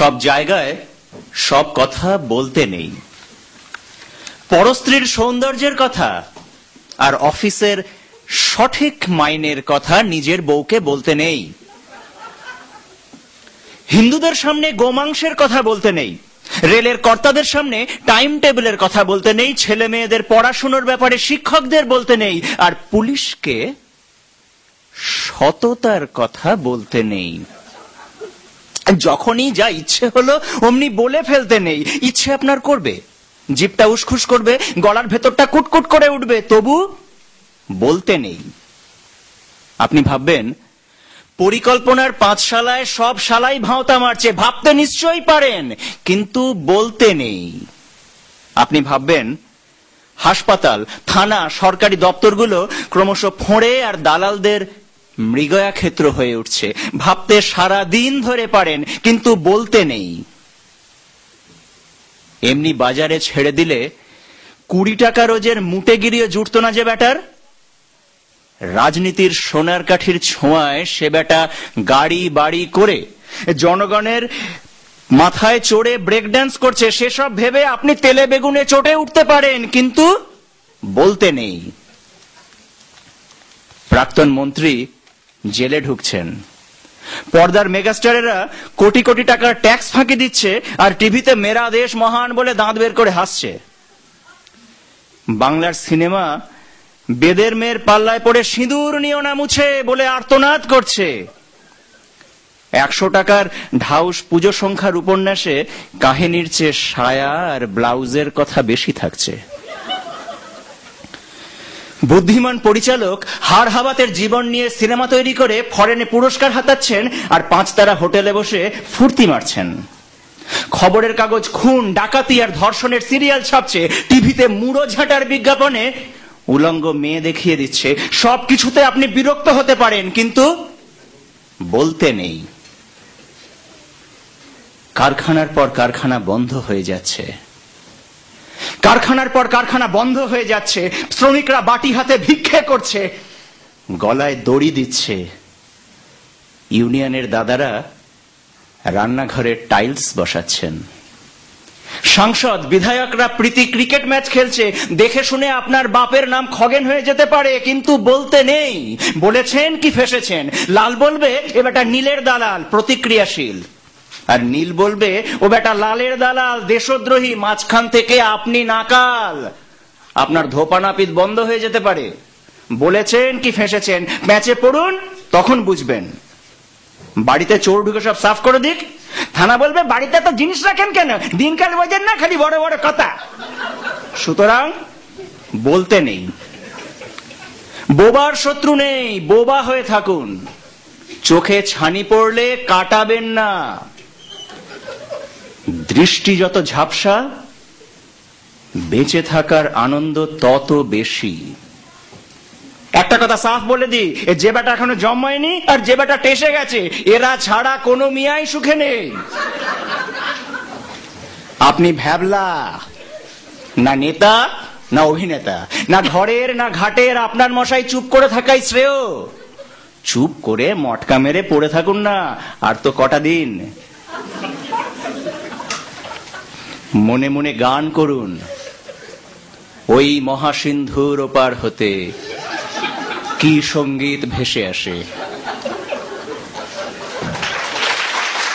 সব জায়গায় সব কথা বলতে নেই। পরস্ত্রীর সৌন্দর্যের কথা আর অফিসের সঠিক মাইনের কথা নিজের বউকে বলতে নেই। হিন্দুদের সামনে গোমাংসের কথা বলতে নেই, রেলের কর্তাদের সামনে টাইম টেবিলের কথা বলতে নেই, ছেলে মেয়েদের পড়াশোনার ব্যাপারে শিক্ষকদের বলতে নেই, আর পুলিশকে সততার কথা বলতে নেই। যখনই যা ইচ্ছে হলো অমনি বলে ফেলতে নেই। ইচ্ছে আপনার করবে, জিভটা উসখুস করবে, গলার ভেতরটা কুটকুট করে উঠবে, তবু বলতে নেই। আপনি ভাববেন পরিকল্পনার পাঁচশালায় সব শালাই ভাঁওতা মারছে, ভাবতে নিশ্চয়ই পারেন, কিন্তু বলতে নেই। আপনি ভাববেন হাসপাতাল, থানা, সরকারি দপ্তরগুলো ক্রমশ ফোঁড়ে আর দালালদের মৃগয়া ক্ষেত্র হয়ে উঠছে, ভাবতে সারা দিন ধরে পারেন, কিন্তু বলতে নেই। এমনি বাজারে ছেড়ে দিলে 20 টাকা রোজের মুটেগিরিও জুটতো না যে ব্যাটার। রাজনীতির সোনার কাঠির ছোঁয়ায় সে বেটা গাড়ি বাড়ি করে জনগণের মাথায় চড়ে ব্রেক ড্যান্স করছে, সেসব ভেবে আপনি তেলে বেগুনে চটে উঠতে পারেন, কিন্তু বলতে নেই। প্রাক্তন মন্ত্রী জেলে ঢুকছেন, পর্দার মেগাস্টারেরা কোটি কোটি টাকার ট্যাক্স ফাঁকি দিচ্ছে, আর টিভিতে মেরা দেশ মহান বলে দাঁত বের করে হাসছে। বাংলার সিনেমা বেদের মেয়ের পাল্লায় পড়ে সিঁদুর নিও না মুছে বলে আর্তনাদ করছে। 100 টাকার ঢাউস পুজো সংখ্যার উপন্যাসে কাহিনীর চেয়ে সায়া আর ব্লাউজের কথা বেশি থাকছে। বুদ্ধিমান পরিচালক হাড় হাবাতের জীবন নিয়ে সিনেমা তৈরি করে ফরেনে পুরস্কার হাতাচ্ছেন, আর 5 তারা হোটেলে বসে ফুর্তি মারছেন। খবরের কাগজ খুন, ডাকাতি আর ধর্ষণের সিরিয়াল ছাপছে, টিভিতে মুড়ো ঝাঁটার বিজ্ঞাপনে উলঙ্গ মেয়ে দেখিয়ে দিচ্ছে। সবকিছুতে আপনি বিরক্ত হতে পারেন, কিন্তু বলতে নেই। কারখানার পর কারখানা বন্ধ হয়ে যাচ্ছে, কারখানার পর কারখানা বন্ধ হয়ে যাচ্ছে, শ্রমিকরা বাটি হাতে ভিক্ষে করছে, গলায় দড়ি দিচ্ছে। ইউনিয়নের দাদারা রান্নাঘরে টাইলস বসাচ্ছেন। সাংসদ বিধায়করা প্রীতি ক্রিকেট ম্যাচ খেলছে, দেখে শুনে আপনার বাপের নাম খগেন হয়ে যেতে পারে, কিন্তু বলতে নেই। বলেছেন কি ফেসেছেন? লাল বলবে এ বেটা নীলের দালাল, প্রতিক্রিয়াশীল, আর নীল বলবে ও বেটা লালের দালাল, দেশদ্রোহী। মাঝখান থেকে আপনি নাকাল, আপনার ধোপা নাপিত বন্ধ হয়ে যেতে পারে। বলেছেন কি ফেসেছেন? ম্যাচে পড়ুন, তখন বুঝবেন। বাড়িতে চোর ঢুকে সব সাফ করে দিক, থানা বলবে বাড়িতে তো জিনিস রাখেন কেন, দিনকাল বোঝেন না, খালি বড় বড় কথা। সুতরাং বলতে নেই। বোবার শত্রু নেই, বোবা হয়ে থাকুন। চোখে ছানি পড়লে কাটাবেন না। দৃষ্টি যত ঝাপসা, বেঁচে থাকার আনন্দ তত বেশি। একটা কথা সাফ বলে দি, যে বেটা এখনো জন্মায়নি আর যে বেটা টেসে গেছে, এরা ছাড়া কোনো মিয়াই সুখে নেই। আপনি ভ্যাবলা, না নেতা না অভিনেতা, না ঘরের না ঘাটের, আপনার মশাই চুপ করে থাকাই শ্রেয়। চুপ করে মটকা মেরে পড়ে থাকুন না, আর তো কটা দিন। মনে মনে গান করুন, ওই মহাসিন্ধুর ওপার হতে কি সঙ্গীত ভেসে আসে।